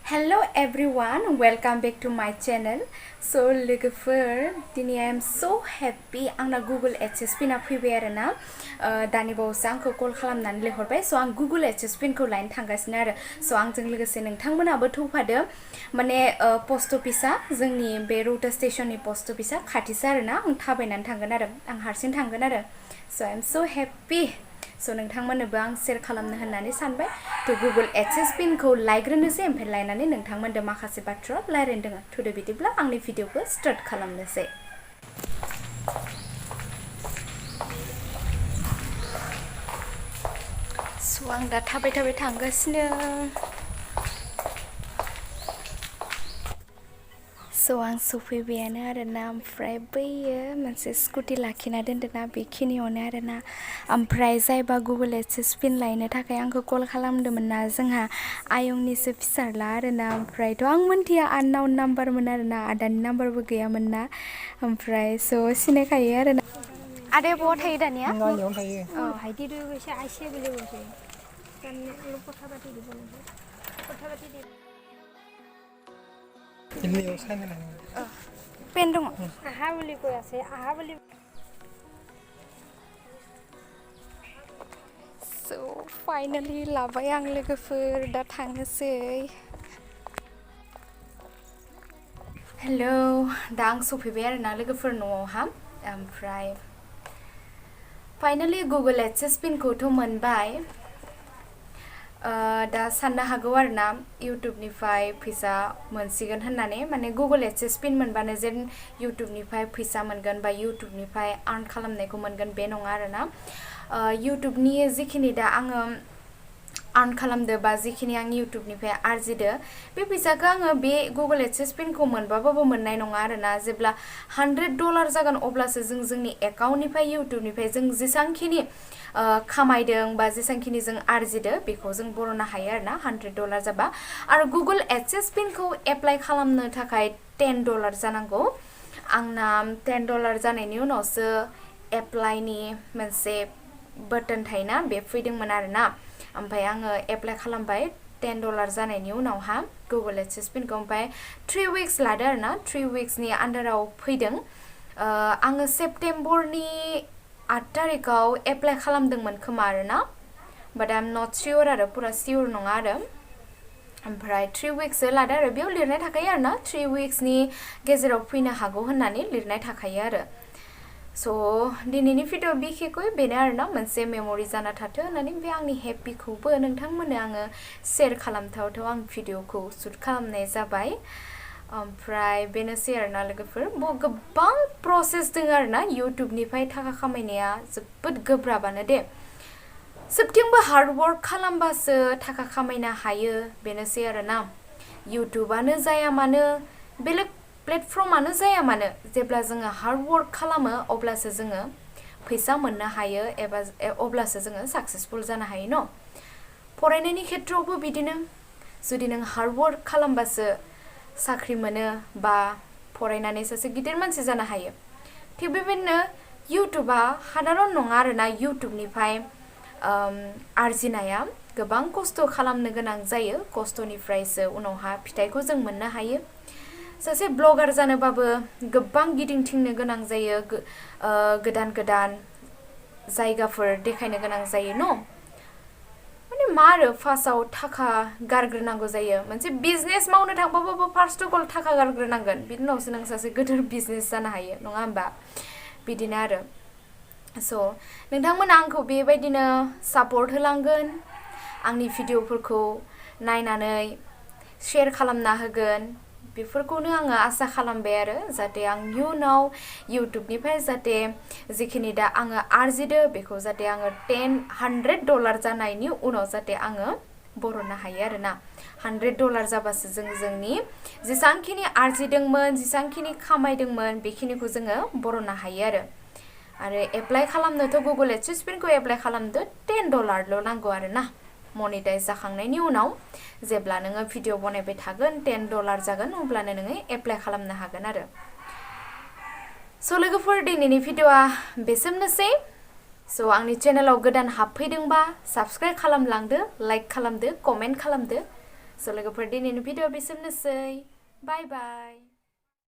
Hello everyone, welcome back to my channel. So लोगोफोर दिनै I am so happy आंना Google Adsense पिना फैबाय आरोना दानि बावैसो आंखौ कल खालामनानै लिंहरबाय स' आं Google Adsense पिनखौ लायनो थांगासिनो आरो स' आंजों लोगोसे नोंथांमोनाबो थौफादो माने पोस्ट अफिसा जोंनि बे रौता स्टेशननि पोस्ट अफिसा खाथिसो आरोना आं थाबायनानै थांगोन आरो आं हारसिं थांगोन आरो स' I am so happy स' नोंथांमोननोबो आं शेयार खालामनो होननानै सानबाय थ' Google Adsense पिनखौ लायग्रोनोसै ओमफ्राय लायनानै नोंथांमोनजों माखासे बाथ्रा रायज्लायनो दोङो थ'दो बिदिब्ला आंनि भिडिअखौ स्टार्ट खालामनोसै स' आं दा थाबाय थांगासिनो स' आं सफैबायानो आरोना ओमफ्राय बैयो मोनसे स्कुटि लाखिना दोनदोंना बेखिनियावनो आरोना ओमफ्राय जायबा Google Adsense पिन लायनो थाखाय आंखौ कल खालामदोंमोन ना जोंहा आयंनिसो फिसाज्ला आरोना ओमफ्रायथ' आं मोनथिया आननाउन नाम्बारमोन आरोना आदानि नाम्बारबो गैयामोन ना ओमफ्राय स' सिनायखायो आरोना आदाया बहा थायो दानिया नायनायावनो थायो औ ভাইটিটো গৈছে আইছে বুলি কৈছে তাৰমানে অলপ কথা পাতি দিব লাগে কথা পাতি দিব फिल्मनियाव साइन होनांगौ पेन दङ আহা বুলি কৈ আছে আহা বুলি स' फाइनालि लाबाय आं लोगोफोर दा थांनोसै हेलौ दा आं सफैबाय आरोना लोगोफोर न'आवहा ओमफ्राय फाइनालि Google Adsense पिनखौथ' मोनबाय दा साननो हागौ आरोना इउटुबनिफ्राय फैसा मोनसिगोन होननानै माने Google Adsense पिन मोनबानो जेन इउटुबनिफ्राय फैसा मोनगोन बा इउटुबनिफ्राय आर्न खालामनायखौ मोनगोन बे नङा आरोना इउटुबनि जिखिनि दा आङो आर्न खालामदो बा जिखिनि आं इउटुबनिफ्राय आरजिदो बे फैसाखौ आङो बे Google Adsense पिनखौ मोनबाबो मोननाय नङा आरोना जेब्ला $100 जागोन अब्लासो जों जोंनि एकाउन्टनिफ्राय इउटुबनिफ्राय जों जेसांखिनि खामायदों बा जेसांखिनि जों आरजिदो बेखौ जों बर'नो हायो आरोना $100 जाबा आरो Google Adsense पिनखौ एप्लाइ खालामनो थाखाय $10 जानांगौ आंना $10 जानायनि उनावसो एप्लाइनि मोनसे बटन थायोना बे फैदोंमोन आरोना ओमफ्राय आङो एप्लाइ खालामबाय $10 जानायनि उनावहा Google Adsense पिनखौ ओमफ्राय 3 weeks लादो आरोना 3 weeksनि आन्डाराव फैदों आङो सेप्टेम्बरनि 8 तारिखाव एप्लाइ खालामदोंमोन खोमा आरोना बाट आइ एम नट सियर आरो पुरा सियर नङा आरो ओमफ्राय 3 weeksसो लादो आरो बेयाव लिरनाय थाखायो आरोना 3 weeksनि गेजेराव फैनो हागौ होननानै लिरनाय थाखायो आरो स' दिनैनि भिडिअ बिखेखै बेनो आरोना मोनसे मेम'रि जाना थाथो होननानै बे आंनि हेपिखौबो नोंथांमोननो आङो शेयार खालामथावथाव आं भिडिअखौ शुट खालामनाय जाबाय ओमफ्राय बेनोसै आरोना लोगोफोर गोबां प्रसेस दङ आरोना इउटुबनिफ्राय थाखा खामायनाया जोबोद गोब्राबानो दे सोबथिंबो हार्डवर्क खालामबासो थाखा खामायनो हायो बेनोसै आरोना इउटुबानो जाया मानो बेलेग प्लेटफर्मानो जाया मानो जेब्ला जोङो हार्डवर्क खालामो अब्लासो जोङो फैसा मोननो हायो एबा अब्लासो जोङो साक्सेसफुल जानो हायो न फरायनायनि खेत्रआवबो बिदिनो जुदि नों हार्डवर्क खालामबासो साख्रि मोनो बा फरायनानै सासे गिदिर मानसि जानो हायो थिग बेबायदिनो इउटुबा साधारन नङा आरोना इउटुबनिफ्राय आरजिनाया गोबां खस्थ' खालामनो गोनां जायो खस्थ'निफ्रायसो उनावहा फिथाइखौ जों मोननो हायो सासे ब्लगार जानोबाबो गोबां गिदिंथिंनो गोनां जायो गोदान गोदान जायगाफोर देखायनो गोनां जायो न माने मा आरो फार्स्टआव थाखा गारग्रोनांगौ जायो मोनसे बिजनेस मावनो थांबाबो फार्स्ट अफ अल थाखा गारग्रोनांगोन बिनि उनावसो नों सासे गिदिर बिजनेस जानो हायो नङा होमबा बिदिनो आरो स' नोंथांमोना आंखौ बेबायदिनो सापर्ट होलांगोन आंनि भिडिअफोरखौ नायनानै शेयार खालामना होगोन बेफोरखौनो आङो आसा खालामबाय आरो जाहाथे आं इयुनाव इउटुबनिफ्राय जाहाथे जिखिनि दा आङो आरजिदो बेखौ जाहाथे आङो $100 जानायनि उनाव जाहाथे आङो बर'नो हायो आरोना $100 जाबासो जों जोंनि जेसांखिनि आरजिदोंमोन जेसांखिनि खामायदोंमोन बेखिनिखौ जोङो बर'नो हायो आरो एप्लाइ खालामनोथ' Google Adsense पिनखौ एप्लाइ खालामदो $10 नांगौ आरोना मनिटाइज जाखांनायनि उनाव जेब्ला नोङो भिडिअ बनायबाय थागोन $10 जागोन अब्लानो नोङो एप्लाइ खालामनो हागोन आरो स' लोगोफोर दिनैनि भिडिअआ बेसेमनोसै स' आंनि चेनेलाव गोदान हाबफैदोंबा साबस्क्राइब खालामलांदो लाइक खालामदो कमेन्ट खालामदो स' लोगोफोर दिनैनि भिडिअ' बिसोरनोसै बाय बाय